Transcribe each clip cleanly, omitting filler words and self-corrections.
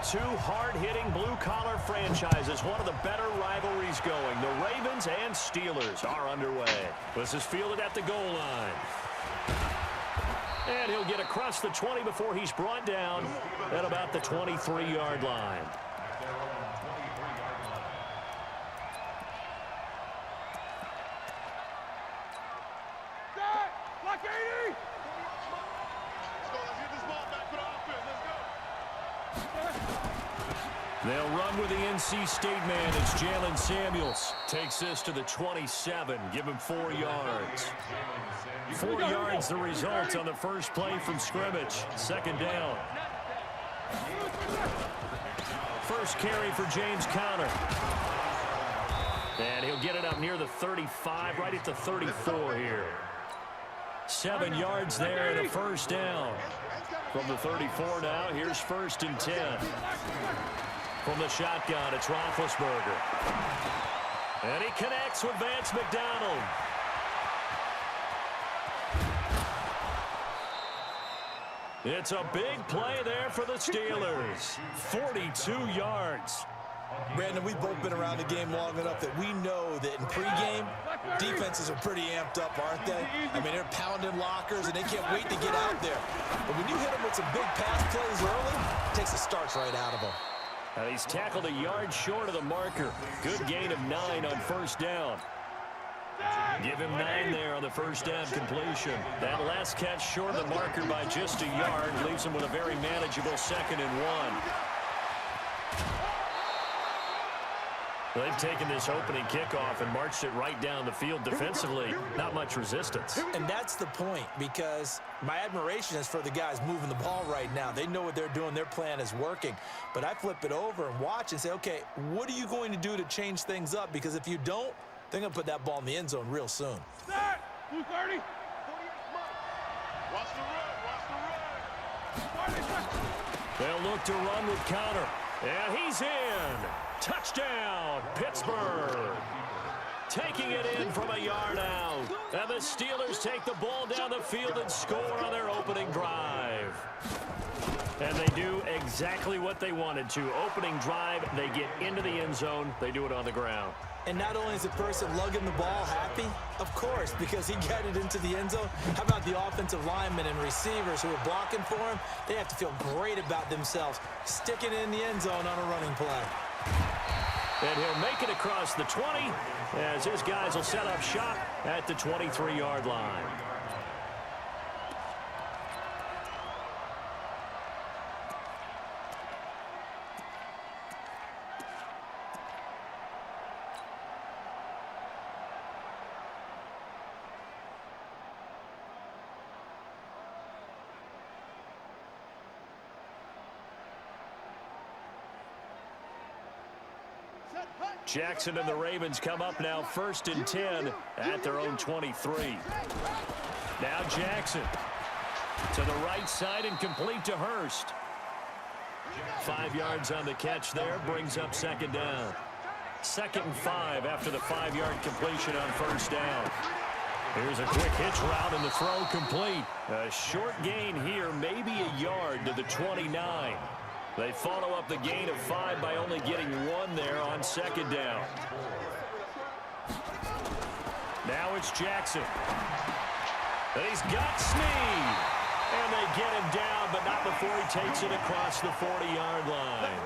two hard-hitting blue-collar franchises, one of the better rivalries going. The Ravens and Steelers are underway. This is fielded at the goal line. And he'll get across the 20 before he's brought down at about the 23-yard line. They'll run with the NC State man. It's Jalen Samuels. Takes this to the 27. Give him 4 yards. 4 yards the result on the first play from scrimmage. Second down. First carry for James Conner. And he'll get it up near the 35, right at the 34 here. 7 yards there and a first down. From the 34 now, here's 1st and 10. From the shotgun, it's Roethlisberger. And he connects with Vance McDonald. It's a big play there for the Steelers. 42 yards. Brandon, we've both been around the game long enough that we know that in pregame, defenses are pretty amped up, aren't they? I mean, they're pounding lockers, and they can't wait to get out there. But when you hit them with some big pass plays early, it takes the starch right out of them. He's tackled a yard short of the marker. Good gain of 9 on first down. Give him 9 there on the first down completion. That last catch short of the marker by just a yard leaves him with a very manageable 2nd and 1. They've taken this opening kickoff and marched it right down the field defensively. Not much resistance. And that's the point, because my admiration is for the guys moving the ball right now. They know what they're doing. Their plan is working. But I flip it over and watch and say, okay, what are you going to do to change things up? Because if you don't, they're going to put that ball in the end zone real soon. Set! 230. Watch the run. They'll look to run with Conner. And he's in. Touchdown, Pittsburgh. Taking it in from a yard out. And the Steelers take the ball down the field and score on their opening drive. And they do exactly what they wanted to. Opening drive, they get into the end zone. They do it on the ground. And not only is the person lugging the ball happy, of course, because he got it into the end zone. How about the offensive linemen and receivers who are blocking for him? They have to feel great about themselves, sticking it in the end zone on a running play. And he'll make it across the 20 as his guys will set up shop at the 23-yard line. Jackson and the Ravens come up now 1st and 10 at their own 23. Now Jackson to the right side and complete to Hurst. 5 yards on the catch there, brings up 2nd down. 2nd and 5 after the 5-yard completion on first down. Here's a quick hitch route and the throw complete. A short gain here, maybe a yard to the 29. They follow up the gain of 5 by only getting 1 there on 2nd down. Now it's Jackson. And he's got Snead. And they get him down, but not before he takes it across the 40-yard line.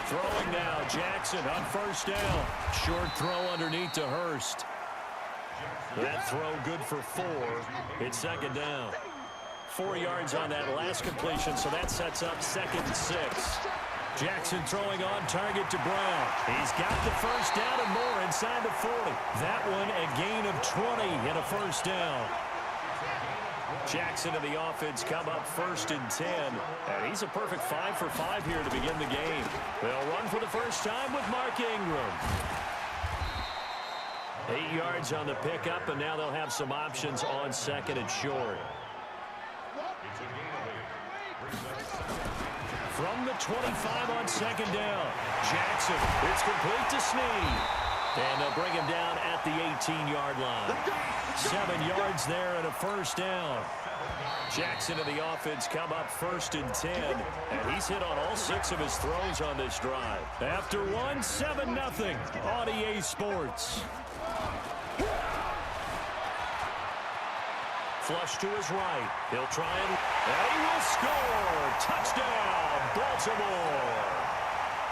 Throwing now, Jackson on first down. Short throw underneath to Hurst. That throw good for 4. It's 2nd down. 4 yards on that last completion, so that sets up 2nd and 6. Jackson throwing on target to Brown. He's got the first down and more inside the 40. That one a gain of 20 and a first down. Jackson and the offense come up 1st and 10. And he's a perfect 5 for 5 here to begin the game. They'll run for the first time with Mark Ingram. 8 yards on the pickup, and now they'll have some options on 2nd and short. From the 25 on 2nd down. Jackson, it's complete to Snead. And they'll bring him down at the 18-yard line. 7 yards there and a first down. Jackson and the offense come up 1st and 10. And he's hit on all 6 of his throws on this drive. After one, 7-0 on EA Sports. Flush to his right. He'll try and he will score. Touchdown, Baltimore.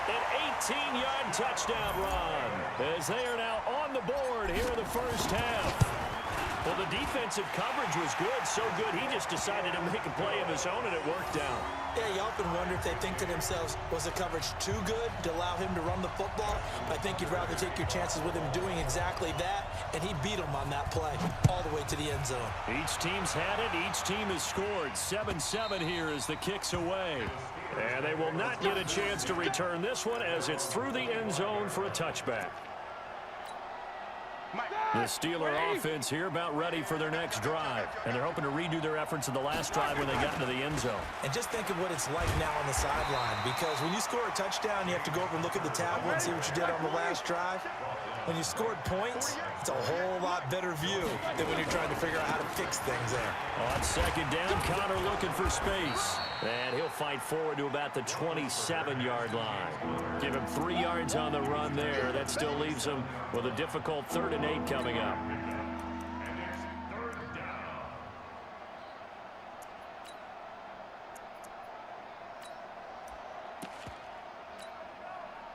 An 18-yard touchdown run as they are now on the board here in the first half. Well, the defensive coverage was good, so good he just decided to make a play of his own, and it worked out. Yeah, you often wonder if they think to themselves, was the coverage too good to allow him to run the football? I think you'd rather take your chances with him doing exactly that, and he beat him on that play all the way to the end zone. Each team's had it. Each team has scored. 7-7 here as the kick's away. And they will not get a chance to return this one as it's through the end zone for a touchback. The Steeler offense here about ready for their next drive. And they're hoping to redo their efforts in the last drive when they got into the end zone. And just think of what it's like now on the sideline. Because when you score a touchdown, you have to go over and look at the tablet and see what you did on the last drive. When you scored points, it's a whole lot better view than when you're trying to figure out how to fix things there. On second down, Connor looking for space. And he'll fight forward to about the 27-yard line. Give him 3 yards on the run there. That still leaves him with a difficult 3rd and 8 coming up.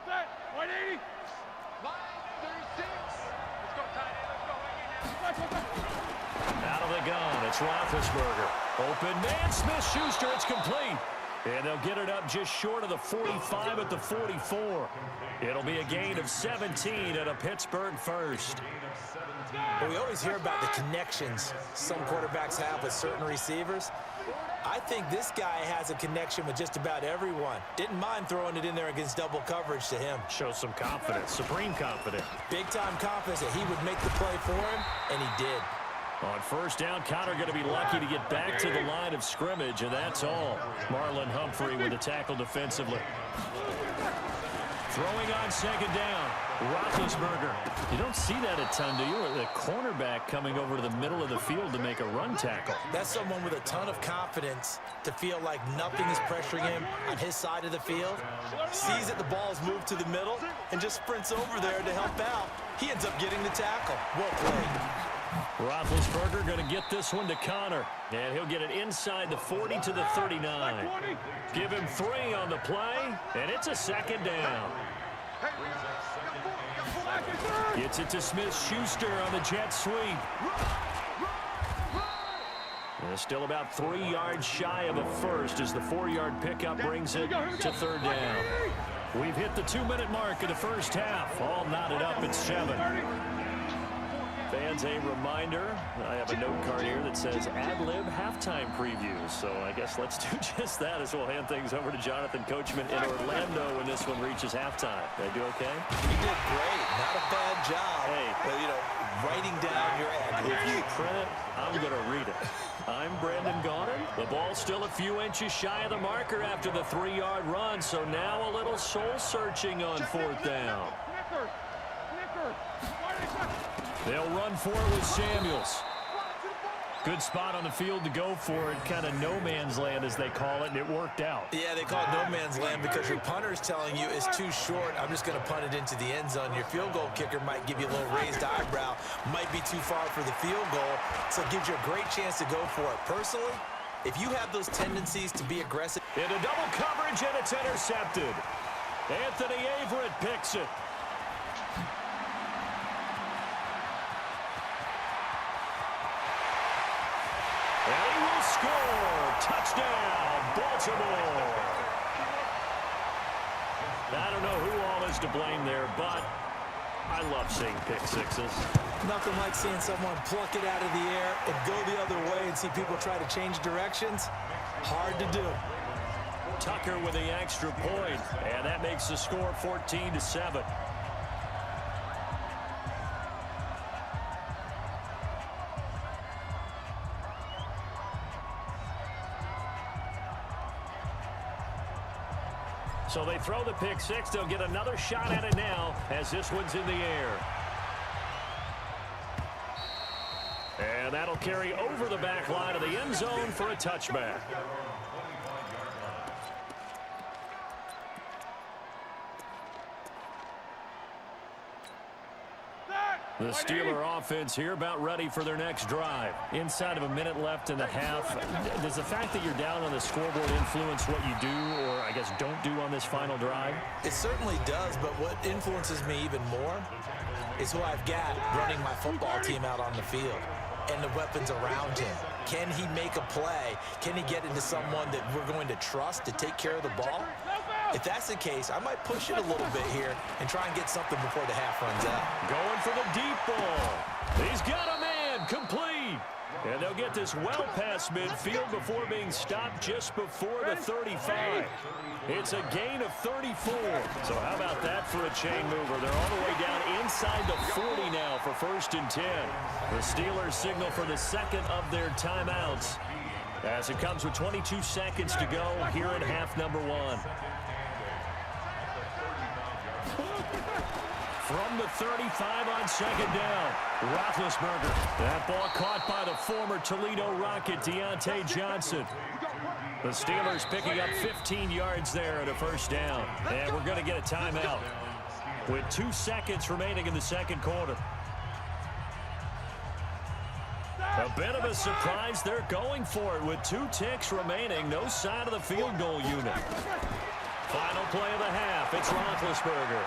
Set. 180. Line 36. Let's go, tight end. Out of the gun, it's Roethlisberger. Open man, Smith-Schuster, it's complete. And they'll get it up just short of the 45 at the 44. It'll be a gain of 17 at a Pittsburgh first. Well, we always hear about the connections some quarterbacks have with certain receivers. I think this guy has a connection with just about everyone. Didn't mind throwing it in there against double coverage to him. Shows some confidence, supreme confidence. Big-time confidence that he would make the play for him, and he did. On first down, Connor going to be lucky to get back to the line of scrimmage, and that's all. Marlon Humphrey with the tackle defensively. Throwing on second down, Roethlisberger. You don't see that a ton, do you? The cornerback coming over to the middle of the field to make a run tackle. That's someone with a ton of confidence to feel like nothing is pressuring him on his side of the field. Sees that the ball's moved to the middle and just sprints over there to help out. He ends up getting the tackle. Well played. Roethlisberger going to get this one to Connor. And he'll get it inside the 40 to the 39. Give him 3 on the play, and it's a second down. Gets it to Smith-Schuster on the jet sweep. And still about 3 yards shy of a first as the 4-yard pickup brings it to third down. We've hit the 2-minute mark of the first half. All knotted up at 7. Fans, a reminder, I have a note card here that says ad-lib halftime previews. So I guess let's do just that as we'll hand things over to Jonathan Coachman in Orlando when this one reaches halftime. Did I do okay? You did great. Not a bad job. Hey. Writing down your ad-libs. If you print it, I'm going to read it. I'm Brandon Gaudin. The ball's still a few inches shy of the marker after the 3-yard run. So now a little soul-searching on 4th down. They'll run for it with Samuels. Good spot on the field to go for it. Kind of no man's land, as they call it, and it worked out. Yeah, they call it no man's land because your punter is telling you it's too short. I'm just going to punt it into the end zone. Your field goal kicker might give you a little raised eyebrow. Might be too far for the field goal, so it gives you a great chance to go for it. Personally, if you have those tendencies to be aggressive. Into double coverage, and it's intercepted. Anthony Averett picks it. And he will score. Touchdown, Baltimore. I don't know who all is to blame there, but I love seeing pick sixes. Nothing like seeing someone pluck it out of the air and go the other way and see people try to change directions. Hard to do. Tucker with the extra point, and that makes the score 14-7. So they throw the pick six. They'll get another shot at it now as this one's in the air. And that'll carry over the back line of the end zone for a touchback. The Steeler offense here about ready for their next drive. Inside of a minute left in the half. Does the fact that you're down on the scoreboard influence what you do or, I guess, don't do on this final drive? It certainly does, but what influences me even more is who I've got running my football team out on the field and the weapons around him. Can he make a play? Can he get into someone that we're going to trust to take care of the ball? If that's the case, I might push it a little bit here and try and get something before the half runs out. Going for the deep ball. He's got a man, complete. And they'll get this well past midfield before being stopped just before the 35. It's a gain of 34. So how about that for a chain mover? They're all the way down inside the 40 now for 1st and 10. The Steelers signal for the second of their timeouts as it comes with 22 seconds to go here in half number 1. From the 35 on 2nd down, Roethlisberger. That ball caught by the former Toledo Rocket, Deontay Johnson. The Steelers picking up 15 yards there at a 1st down. And we're going to get a timeout with 2 seconds remaining in the second quarter. A bit of a surprise. They're going for it with 2 ticks remaining. No side of the field goal unit. Final play of the half. It's Roethlisberger.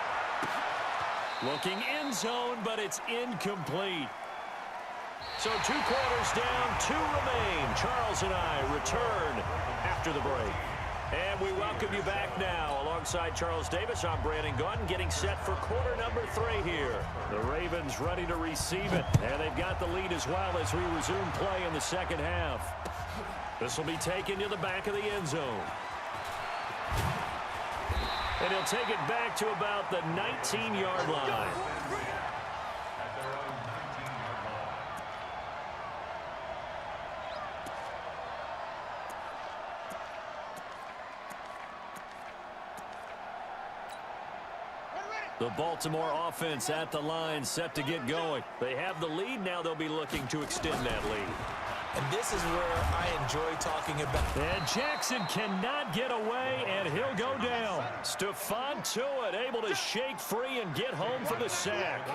Looking end zone, but it's incomplete. So 2 quarters down, 2 remain. Charles and I return after the break. And we welcome you back now. Alongside Charles Davis, I'm Brandon Gaudin, getting set for quarter number 3 here. The Ravens ready to receive it, and they've got the lead as well as we resume play in the second half. This will be taken to the back of the end zone. And he'll take it back to about the 19-yard line. The Baltimore offense at the line, set to get going. They have the lead. Now they'll be looking to extend that lead. And this is where I enjoy talking about. And Jackson cannot get away, and he'll go down. Stephon Tuitt able to shake free and get home for the sack.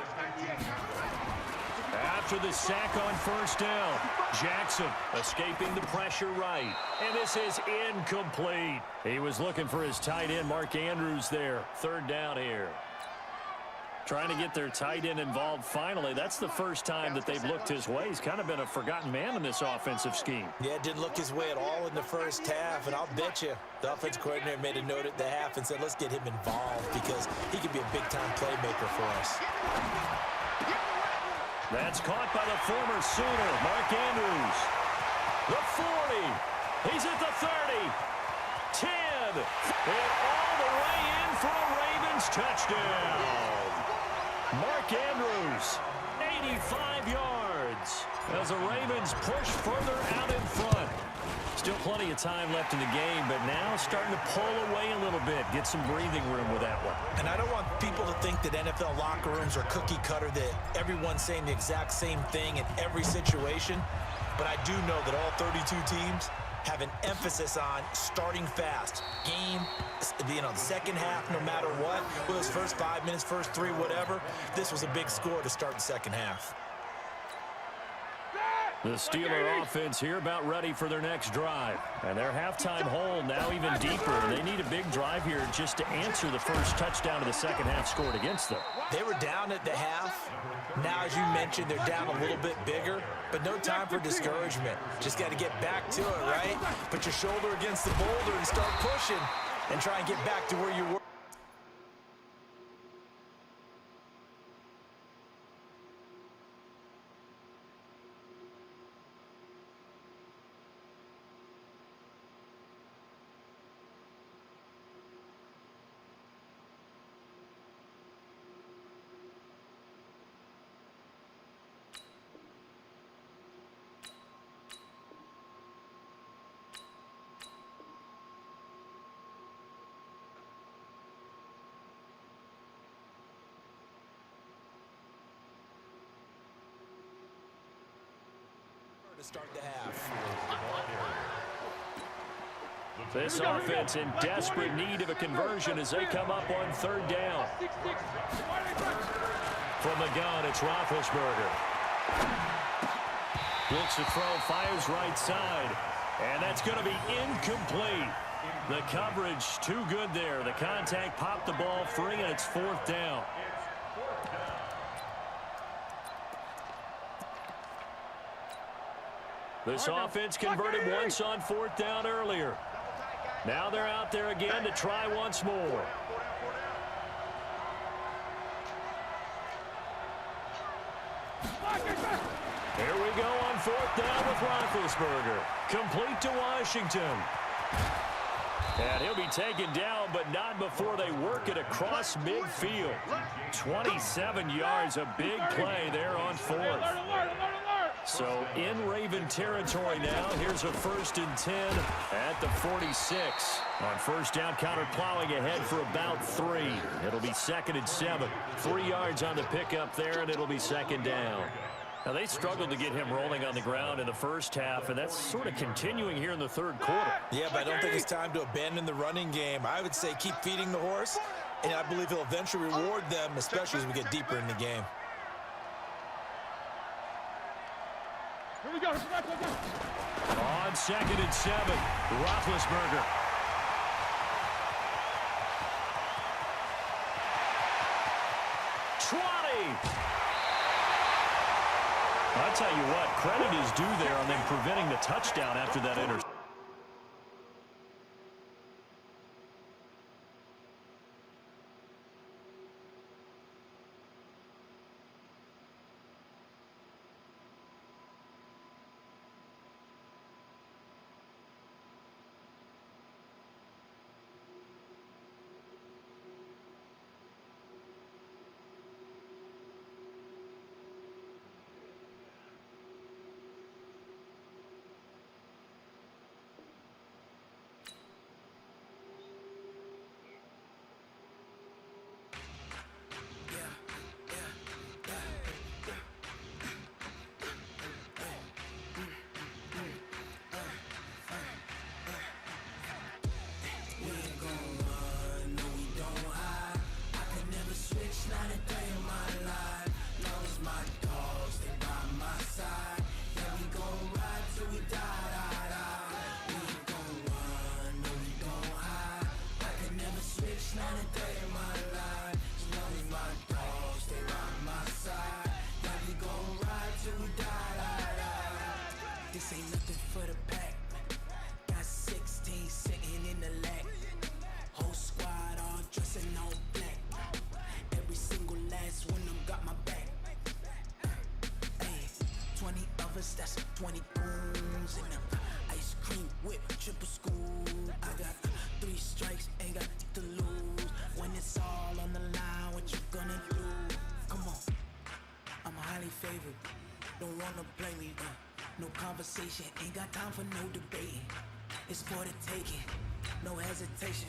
After the sack on 1st down, Jackson escaping the pressure right. And this is incomplete. He was looking for his tight end, Mark Andrews there. 3rd down here. Trying to get their tight end involved finally. That's the first time that they've looked his way. He's kind of been a forgotten man in this offensive scheme. Yeah, didn't look his way at all in the first half, and I'll bet you the offense coordinator made a note at the half and said, let's get him involved because he could be a big-time playmaker for us. That's caught by the former Sooner, Mark Andrews. The 40. He's at the 30. 10. And all the way in for a Ravens touchdown. Mark Andrews, 85 yards as the Ravens push further out in front. Still plenty of time left in the game, but now starting to pull away a little bit, get some breathing room with that one. And I don't want people to think that NFL locker rooms are cookie cutter, that everyone's saying the exact same thing in every situation. But I do know that all 32 teams have an emphasis on starting fast. Game, the second half, no matter what, whether it's first 5 minutes, first 3, whatever, this was a big score to start the second half. The Steeler offense here about ready for their next drive. And their halftime hole now even deeper. They need a big drive here just to answer the first touchdown of the second half scored against them. They were down at the half. Now, as you mentioned, they're down a little bit bigger, but no time for discouragement. Just got to get back to it, right? Put your shoulder against the boulder and start pushing and try and get back to where you were. To start the half. This offense in desperate need of a conversion as they come up on third down. From the gun, it's Roethlisberger. Looks to throw, fires right side. And that's going to be incomplete. The coverage too good there. The contact popped the ball free, and it's fourth down. This offense converted once on fourth down earlier. Now they're out there again to try once more. Here we go on fourth down with Roethlisberger. Complete to Washington. And he'll be taken down, but not before they work it across midfield. 27 yards, a big play there on fourth. So in Raven territory now. Here's a 1st and 10 at the 46. On first down, counter plowing ahead for about 3. It'll be 2nd and 7. 3 yards on the pickup there, and it'll be 2nd down. Now, they struggled to get him rolling on the ground in the first half, and that's sort of continuing here in the third quarter. Yeah, but I don't think it's time to abandon the running game. I would say keep feeding the horse, and I believe he'll eventually reward them, especially as we get deeper in the game. Here we go. On 2nd and 7, Roethlisberger. Trotty. I'll tell you what, credit is due there on them preventing the touchdown after that interception. This ain't nothing for the pack. Got 16 sitting in the lag. Whole squad all dressing all black. Every single last one of them got my back. Hey, 20 of us, that's 20 booms in them. Ice cream whip, triple scoop. I got 3 strikes, ain't got to lose. When it's all on the line, what you gonna do? Come on, I'm highly favored. Don't wanna blame me, no conversation, ain't got time for no debating. It's for the taking, no hesitation.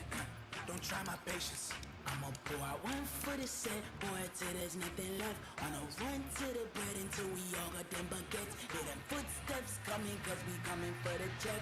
Don't try my patience. I'ma pour out one for the set, boy, till there's nothing left. On a run to the bread until we all got them baguettes. Hear them footsteps coming, cause we coming for the check.